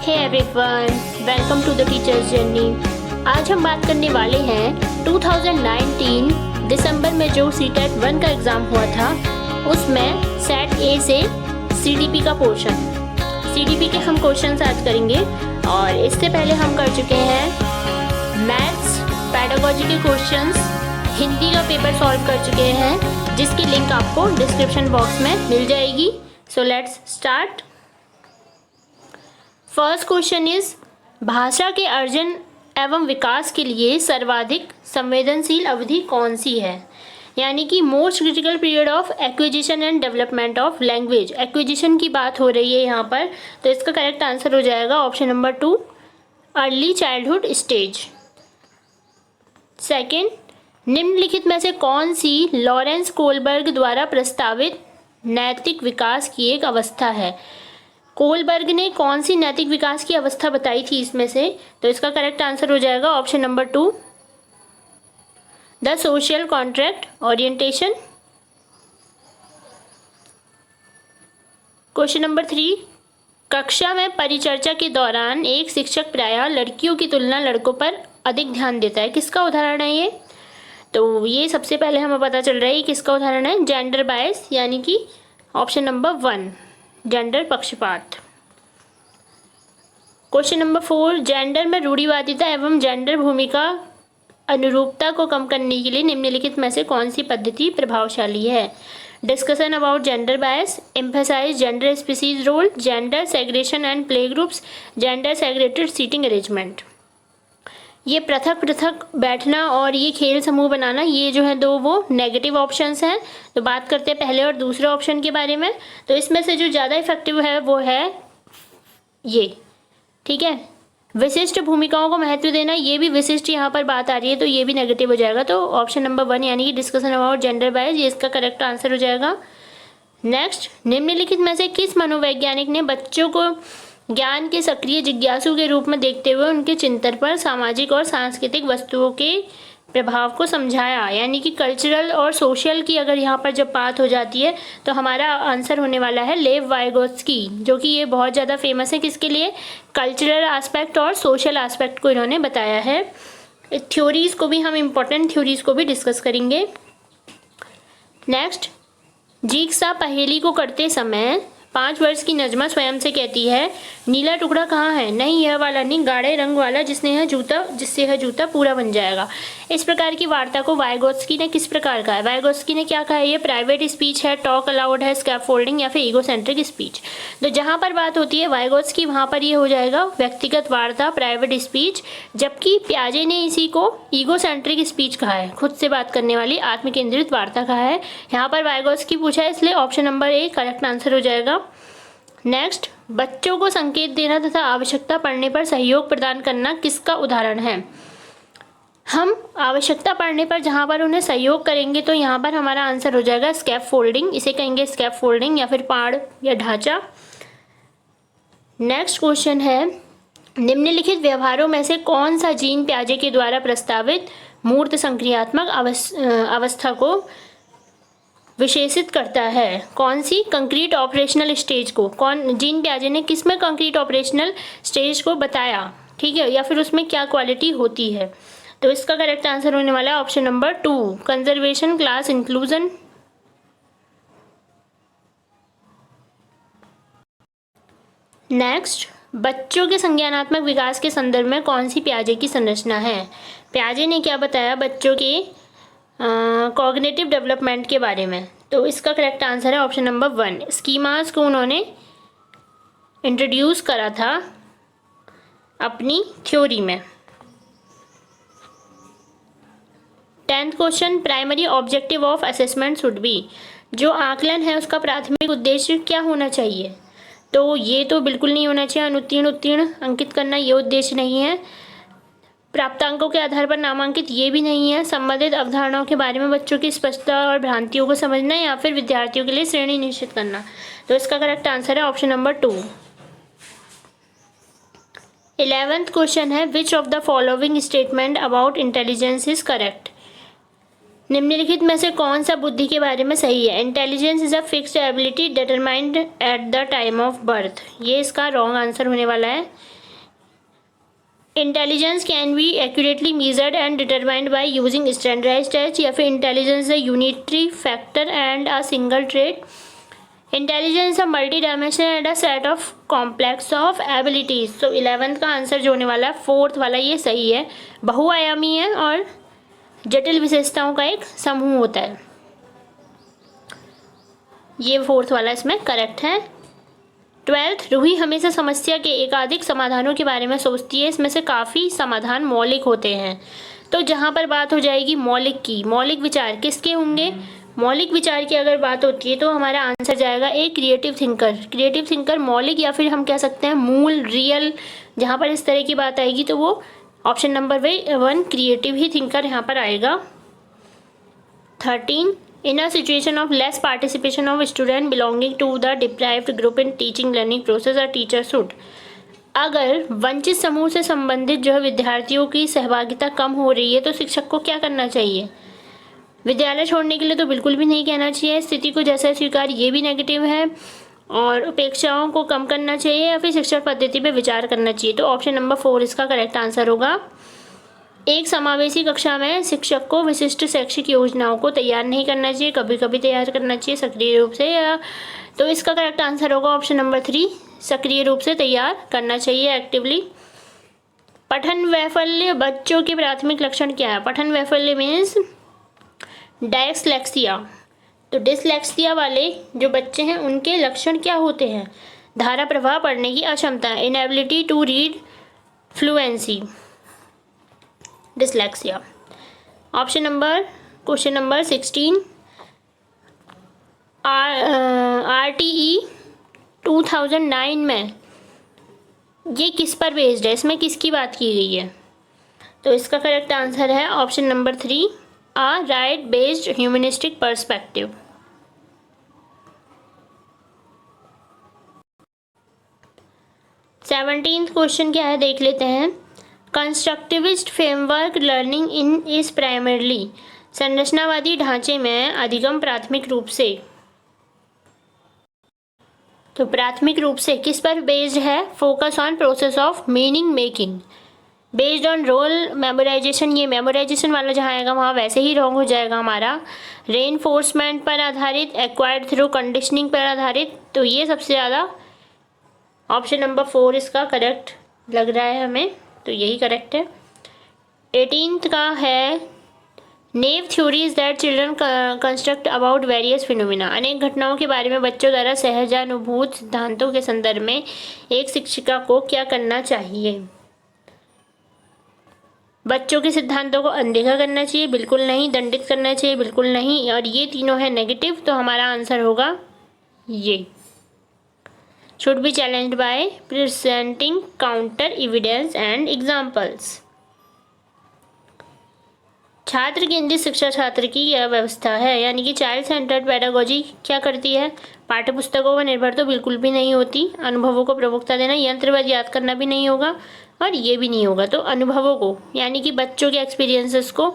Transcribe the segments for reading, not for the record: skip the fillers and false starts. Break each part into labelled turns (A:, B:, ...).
A: Hey everyone, welcome to the teachers journey. आज हम बात करने वाले हैं 2019 दिसंबर में जो सीटेट 1 का एग्ज़ाम हुआ था उसमें सेट ए से सीडीपी का पोर्शन, सीडीपी के हम क्वेश्चंस आज करेंगे। और इससे पहले हम कर चुके हैं मैथ्स पेडागोजी के क्वेश्चंस, हिंदी का पेपर सॉल्व कर चुके हैं जिसकी लिंक आपको डिस्क्रिप्शन बॉक्स में मिल जाएगी। So let's start. First question is, भाषा के अर्जन एवं विकास के लिए सर्वाधिक संवेदनशील अवधि कौन सी है? यानी कि most critical period of acquisition and development of language, acquisition की बात हो रही है यहाँ पर, तो इसका करेक्ट आंसर हो जाएगा option number 2, early childhood stage. Second, निम्नलिखित में से कौन सी लॉरेंस कोलबर्ग द्वारा प्रस्तावित नैतिक विकास की एक अवस्था है? कोलबर्ग ने कौन सी नैतिक विकास की अवस्था बताई थी इसमें से? तो इसका करेक्ट आंसर हो जाएगा option number 2, the social contract orientation. Question number 3, कक्षा में परिचर्चा के दौरान एक शिक्षक प्रायः लड़कियों की तुलना लड़कों पर अधिक ध्यान देता है, किसका उदाहरण है ये? तो ये सबसे पहले हमें पता चल रहा है किसका उदाहरण है, जेंडर बायस, यानी कि ऑप्शन नंबर 1, जेंडर पक्षपात। क्वेश्चन नंबर 4, जेंडर में रूढ़िवादिता एवं जेंडर भूमिका अनुरूपता को कम करने के लिए निम्नलिखित में से कौन सी पद्धति प्रभावशाली है? Discussion about gender bias, emphasise gender species role, gender segregation and play groups, gender segregated seating arrangement. ये पृथक पृथक बैठना और ये खेल समूह बनाना, ये जो है दो वो नेगेटिव ऑप्शंस हैं। तो बात करते हैं पहले और दूसरे ऑप्शन के बारे में। तो इसमें से जो ज़्यादा इफेक्टिव है वो है ये, ठीक है। विशिष्ट भूमिकाओं को महत्व देना, ये भी विशिष्ट यहाँ पर बात आ रही है तो ये भी नेगेटिव हो जाएगा। तो ऑप्शन नंबर 1 यानी कि डिस्कशन अबाउट जेंडर बायस, ये इसका करेक्ट आंसर हो जाएगा। नेक्स्ट, निम्नलिखित में से किस मनोवैज्ञानिक ने बच्चों को ज्ञान के सक्रिय जिज्ञासु के रूप में देखते हुए उनके चिंतन पर सामाजिक और सांस्कृतिक वस्तुओं के प्रभाव को समझाया? यानी कि कल्चरल और सोशल की अगर यहाँ पर जब बात हो जाती है तो हमारा आंसर होने वाला है लेव वाइगोत्स्की, जो कि ये बहुत ज़्यादा फेमस है किसके लिए? कल्चरल एस्पेक्ट और सोशल एस्पेक्ट को इन्होंने बताया है। थ्योरीज़ को भी हम इम्पोर्टेंट थ्योरीज़ को भी डिस्कस करेंगे। नेक्स्ट, जिग्सा पहेली को करते समय 5 वर्ष की नजमा स्वयं से कहती है, नीला टुकड़ा कहाँ है? नहीं यह वाला नहीं, गाढ़े रंग वाला जिससे यह जूता पूरा बन जाएगा। इस प्रकार की वार्ता को वाइगोत्स्की ने किस प्रकार कहा है? वाइगोत्स्की ने क्या कहा है? ये प्राइवेट स्पीच है, टॉक अलाउड है, स्कैफोल्डिंग या फिर ईगोसेंट्रिक स्पीच। तो जहाँ पर बात होती है वाइगोत्स्की, वहाँ पर ये हो जाएगा व्यक्तिगत वार्ता, प्राइवेट स्पीच, जबकि पियाजे ने इसी को ईगोसेंट्रिक स्पीच कहा है, खुद से बात करने वाली आत्मकेंद्रित वार्ता कहा है। यहाँ पर वाइगोत्स्की पूछा है, इसलिए ऑप्शन नंबर 1 करेक्ट आंसर हो जाएगा। नेक्स्ट, बच्चों को संकेत देना तथा आवश्यकता पड़ने पर सहयोग प्रदान करना किसका उदाहरण है? हम आवश्यकता पड़ने पर जहाँ पर उन्हें सहयोग करेंगे तो यहाँ पर हमारा आंसर हो जाएगा स्कैफोल्डिंग, इसे कहेंगे स्कैफोल्डिंग या फिर पाड़ या ढांचा। नेक्स्ट क्वेश्चन है, निम्नलिखित व्यवहारों में से कौन सा जीन पियाजे के द्वारा प्रस्तावित मूर्त संक्रियात्मक अवस्था को विशेषित करता है? कौन सी? कंक्रीट ऑपरेशनल स्टेज को। कौन? जीन पियाजे ने किस में कंक्रीट ऑपरेशनल स्टेज को बताया, ठीक है, या फिर उसमें क्या क्वालिटी होती है? तो इसका करेक्ट आंसर होने वाला है option number 2, conservation class inclusion. Next, बच्चों के संज्ञानात्मक विकास के संदर्भ में कौन सी पियाजे की संरचना है? पियाजे ने क्या बताया बच्चों के कॉग्निटिव डेवलपमेंट के बारे में? तो इसका करेक्ट आंसर है ऑप्शन नंबर 1, स्कीमास को उन्होंने इंट्रोड्यूस करा था अपनी थ्योरी में। 10th question, primary objective of assessment should be, जो आकलन है उसका प्राथमिक उद्देश्य क्या होना चाहिए? तो ये तो बिल्कुल नहीं होना चाहिए अनुत्तीर्ण उत्तीर्ण अंकित करना, ये उद्देश्य नहीं है। प्राप्तांकों के आधार पर नामांकित, ये भी नहीं है। संबंधित अवधारणाओं के बारे में बच्चों की स्पष्टता और भ्रांतियों को समझना या फिर विद्यार्थियों के लिए श्रेणी निश्चित करना। तो इसका करेक्ट आंसर है ऑप्शन नंबर 2। 11th क्वेश्चन है, which of the following statement about intelligence is correct? निम्नलिखित में से कौन सा बुद्धि के बारे में सही है? Intelligence is a fixed ability determined at the time of birth, ये इसका रॉन्ग आंसर होने वाला है। Intelligence can be accurately measured and determined by using standardized test, या फिर intelligence a unitary factor and a single trait. Intelligence a multi dimension and a set of complex of abilities. तो 11th का answer जो होने वाला है 4th वाला ये सही है, बहुआयामी है और जटिल विशेषताओं का एक समूह होता है, ये 4th वाला इसमें करेक्ट है। 12th, रूही हमेशा समस्या के एकाधिक समाधानों के बारे में सोचती है, इसमें से काफ़ी समाधान मौलिक होते हैं। तो जहाँ पर बात हो जाएगी मौलिक की, मौलिक विचार किसके होंगे, मौलिक विचार की अगर बात होती है तो हमारा आंसर जाएगा a creative thinker. Creative thinker मौलिक या फिर हम कह सकते हैं मूल, रियल, जहाँ पर इस तरह की बात आएगी तो वो ऑप्शन नंबर 1 क्रिएटिव ही थिंकर यहाँ पर आएगा। 13, in a situation of less participation of student belonging to the deprived group in teaching learning process, a teacher should. अगर वंचित समूह से संबंधित जो है विद्यार्थियों की सहभागिता कम हो रही है तो शिक्षक को क्या करना चाहिए, विद्यालय छोड़ने के लिए तो बिल्कुल भी नहीं कहना चाहिए, स्थिति को जैसा स्वीकार ये भी नेगेटिव है, और उपेक्षाओं को कम करना चाहिए, या फिर शिक्षण पद्धति पे विचार करना चाहिए। तो ऑप्शन नंबर 4 इसका करेक्ट आंसर होगा। एक समावेशी कक्षा में शिक्षक को विशिष्ट शैक्षिक योजनाओं को तैयार नहीं करना चाहिए, कभी कभी तैयार करना चाहिए सक्रिय रूप से, या तो इसका करेक्ट आंसर होगा ऑप्शन नंबर 3, सक्रिय रूप से तैयार करना चाहिए, एक्टिवली। पठन वैफल्य बच्चों के प्राथमिक लक्षण क्या है, पठन वैफल्य मीन्स डायस्लेक्सिया। तो डिसलेक्सिया वाले जो बच्चे हैं उनके लक्षण क्या होते हैं, धारा प्रवाह पढ़ने की अक्षमता, inability to read fluency, dyslexia. Question number 16, RTE 2009 में ये किस पर बेस्ड है, इसमें किसकी बात की गई है, तो इसका करेक्ट आंसर है option number 3, a right based humanistic perspective। 17th question क्या है देख लेते हैं। Constructivist framework learning in is primarily, संरचनावादी ढांचे में अधिगम प्राथमिक रूप से, तो प्राथमिक रूप से किस पर बेस्ड है, focus on process of meaning making, based on roll memorisation, ये मेमोराइजेशन वाला जहाँ आएगा वहाँ वैसे ही रॉन्ग हो जाएगा हमारा, रेनफोर्समेंट पर आधारित, एक्वायर्ड थ्रू कंडीशनिंग पर आधारित, तो ये सबसे ज़्यादा ऑप्शन नंबर 4 इसका करेक्ट लग रहा है हमें, तो यही करेक्ट है। 18th का है naive theories that children construct about various phenomena, अनेक घटनाओं के बारे में बच्चों द्वारा सहजानुभूत सिद्धांतों के संदर्भ में एक शिक्षिका को क्या करना चाहिए, बच्चों के सिद्धांतों को अनदेखा करना चाहिए, बिल्कुल नहीं, दंडित करना चाहिए, बिल्कुल नहीं, और ये तीनों है नेगेटिव, तो हमारा आंसर होगा ये, should be challenged bye presenting counter evidence and examples. छात्र केंद्रित शिक्षा छात्र की यह व्यवस्था है, यानी कि चाइल्ड सेंटर्ड पेडागोजी क्या करती है, पाठ्य पुस्तकों पर निर्भर तो बिल्कुल भी नहीं होती, अनुभवों को प्रमुखता देना, यंत्रवत याद करना भी नहीं होगा और ये भी नहीं होगा, तो अनुभवों को यानी कि बच्चों के एक्सपीरियंसेस को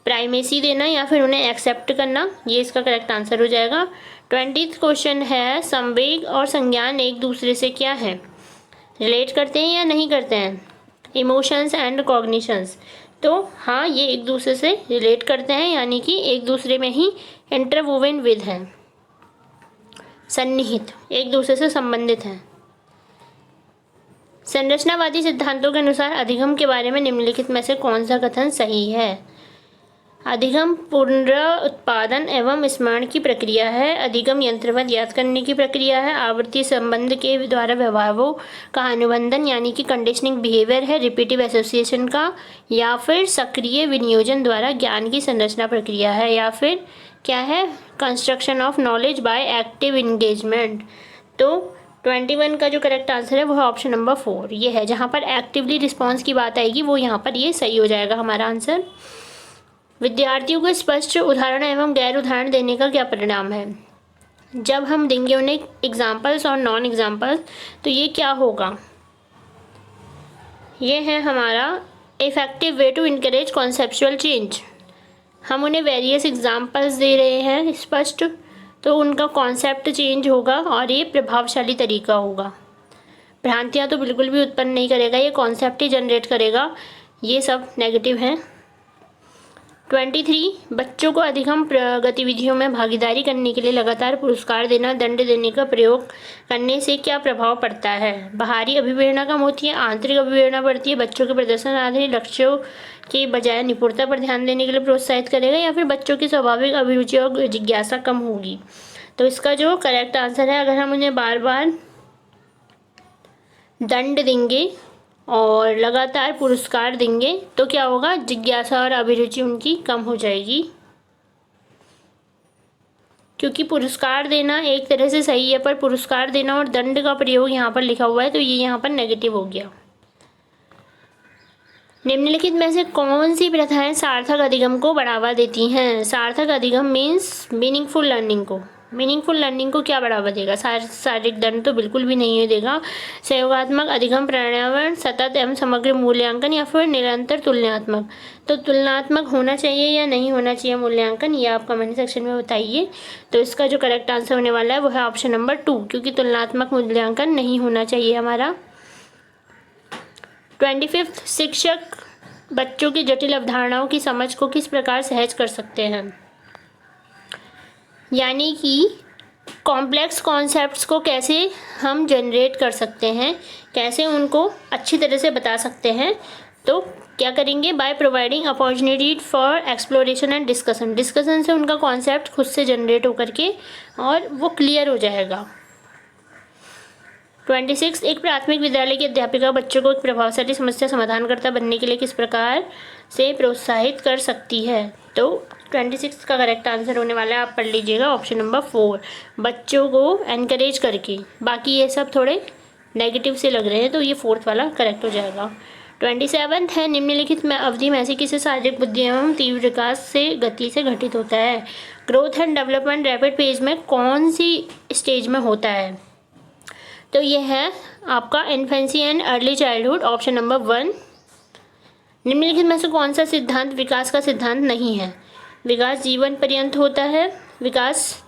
A: प्राइमेसी देना या फिर उन्हें एक्सेप्ट करना, ये इसका करेक्ट आंसर हो जाएगा। 20th क्वेश्चन है संवेग और संज्ञान एक दूसरे से क्या है, रिलेट करते हैं या नहीं करते हैं, इमोशंस एंड कॉग्निशंस, तो हाँ ये एक दूसरे से रिलेट करते हैं, यानी कि एक दूसरे में ही इंटरवोवन विद है, सन्निहित, एक दूसरे से संबंधित हैं। संरचनावादी सिद्धांतों के अनुसार अधिगम के बारे में निम्नलिखित में से कौन सा कथन सही है, अधिगम पुनरुत्पादन एवं स्मरण की प्रक्रिया है, अधिगम यंत्रवत याद करने की प्रक्रिया है, आवर्ती संबंध के द्वारा व्यवहारों का अनुबंधन यानी कि कंडीशनिंग बिहेवियर है, रिपीटिव एसोसिएशन का, या फिर सक्रिय विनियोजन द्वारा ज्ञान की संरचना प्रक्रिया है, या फिर क्या है construction of knowledge by active engagement. तो 21 का जो करेक्ट आंसर है वो है ऑप्शन नंबर 4, ये है, जहाँ पर एक्टिवली रिस्पॉन्स की बात आएगी वो यहाँ पर ये सही हो जाएगा हमारा आंसर। विद्यार्थियों को स्पष्ट उदाहरण एवं गैर उदाहरण देने का क्या परिणाम है, जब हम देंगे उन्हें एग्जाम्पल्स और नॉन एग्जाम्पल्स तो ये क्या होगा, ये है हमारा effective way to encourage conceptual change, हम उन्हें वेरियस एग्जाम्पल्स दे रहे हैं स्पष्ट, तो उनका कॉन्सेप्ट चेंज होगा और ये प्रभावशाली तरीका होगा। भ्रांतियाँ तो बिल्कुल भी उत्पन्न नहीं करेगा, ये कॉन्सेप्ट ही जनरेट करेगा। ये सब नेगेटिव हैं। 23 बच्चों को अधिगम गतिविधियों में भागीदारी करने के लिए लगातार पुरस्कार देना, दंड देने का प्रयोग करने से क्या प्रभाव पड़ता है? बाहरी अभिप्रेरणा कम होती है, आंतरिक अभिप्रेरणा बढ़ती है, बच्चों के प्रदर्शन आधारित लक्ष्यों के बजाय निपुणता पर ध्यान देने के लिए प्रोत्साहित करेगा, या फिर बच्चों की स्वाभाविक अभिरुचि और जिज्ञासा कम होगी? तो इसका जो करेक्ट आंसर है, अगर हम उन्हें बार बार दंड देंगे और लगातार पुरस्कार देंगे तो क्या होगा, जिज्ञासा और अभिरुचि उनकी कम हो जाएगी। क्योंकि पुरस्कार देना एक तरह से सही है, पर पुरस्कार देना और दंड का प्रयोग यहाँ पर लिखा हुआ है, तो ये यहाँ पर नेगेटिव हो गया। निम्नलिखित में से कौन सी प्रथाएं सार्थक अधिगम को बढ़ावा देती हैं? सार्थक अधिगम मीन्स मीनिंगफुल लर्निंग को। मीनिंगफुल लर्निंग को क्या बढ़ावा देगा? शारीरिक दंड तो बिल्कुल भी नहीं देगा। सहयोगात्मक अधिगम, पर्यावरण, सतत एवं समग्र मूल्यांकन, या फिर निरंतर तुलनात्मक। तो तुलनात्मक होना चाहिए या नहीं होना चाहिए मूल्यांकन, ये आप कमेंट सेक्शन में बताइए। तो इसका जो करेक्ट आंसर होने वाला है वो है ऑप्शन नंबर 2, क्योंकि तुलनात्मक मूल्यांकन नहीं होना चाहिए हमारा। 25 शिक्षक बच्चों की जटिल अवधारणाओं की समझ को किस प्रकार सहज कर सकते हैं? यानी कि कॉम्प्लेक्स कॉन्सेप्ट्स को कैसे हम जनरेट कर सकते हैं, कैसे उनको अच्छी तरह से बता सकते हैं। तो क्या करेंगे? By providing opportunity for exploration and discussion. Discussion से उनका कॉन्सेप्ट खुद से जनरेट होकर के और वो क्लियर हो जाएगा। 26 एक प्राथमिक विद्यालय की अध्यापिका बच्चों को एक प्रभावशाली समस्या समाधानकर्ता बनने के लिए किस प्रकार से प्रोत्साहित कर सकती है? तो 26 का करेक्ट आंसर होने वाला है, आप पढ़ लीजिएगा, ऑप्शन नंबर 4, बच्चों को एनकरेज करके। बाकी ये सब थोड़े नेगेटिव से लग रहे हैं, तो ये 4th वाला करेक्ट हो जाएगा। 27 है निम्नलिखित में अवधि में से किसी शारीरिक बुद्धि एवं तीव्र विकास से गति से घटित होता है? Growth and development rapid phase में कौन सी स्टेज में होता है? तो ये है आपका infancy and early childhood, option number 1। निम्नलिखित में से कौन सा सिद्धांत विकास का सिद्धांत नहीं है? विकास जीवन पर्यंत होता है, विकास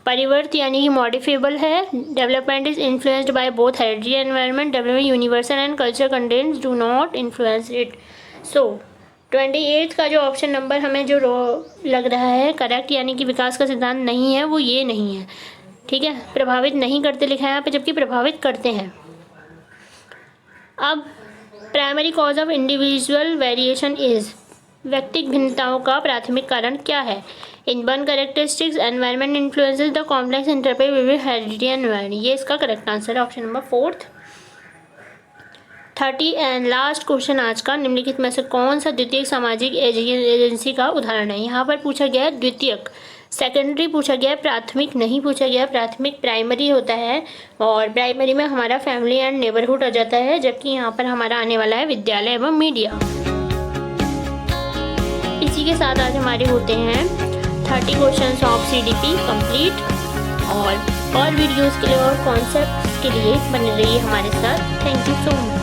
A: परिवर्त यानी कि मॉडिफेबल है, development is influenced by both heredity environment, development universal and culture contents do not influence it. So 28 का जो ऑप्शन नंबर हमें जो लग रहा है करेक्ट, यानी कि विकास का सिद्धांत नहीं है, वो ये नहीं है। ठीक है, प्रभावित नहीं करते लिखा है यहाँ पे, जबकि प्रभावित करते हैं। अब primary cause of individual variation is, व्यक्तिगत भिन्नताओं का प्राथमिक कारण क्या है? Inborn characteristics, environment influences the complex interplay with heredity environment. ये इसका करेक्ट आंसर है, option number 4th। 30 and last question आज का, निम्नलिखित में से कौन सा द्वितीयक सामाजिक एजेंसी का उदाहरण है? यहाँ पर पूछा गया है द्वितीयक, सेकेंडरी पूछा गया है, प्राथमिक नहीं पूछा गया। प्राथमिक प्राइमरी होता है और प्राइमरी में हमारा फैमिली एंड नेबरहुड आ जाता है, जबकि यहाँ पर हमारा आने वाला है विद्यालय एवं मीडिया। इसी के साथ आज हमारे होते हैं 30 क्वेश्चंस ऑफ CDP कंप्लीट। और वीडियोस के लिए और कॉन्सेप्ट्स के लिए बने रहिए हमारे साथ। Thank you so much.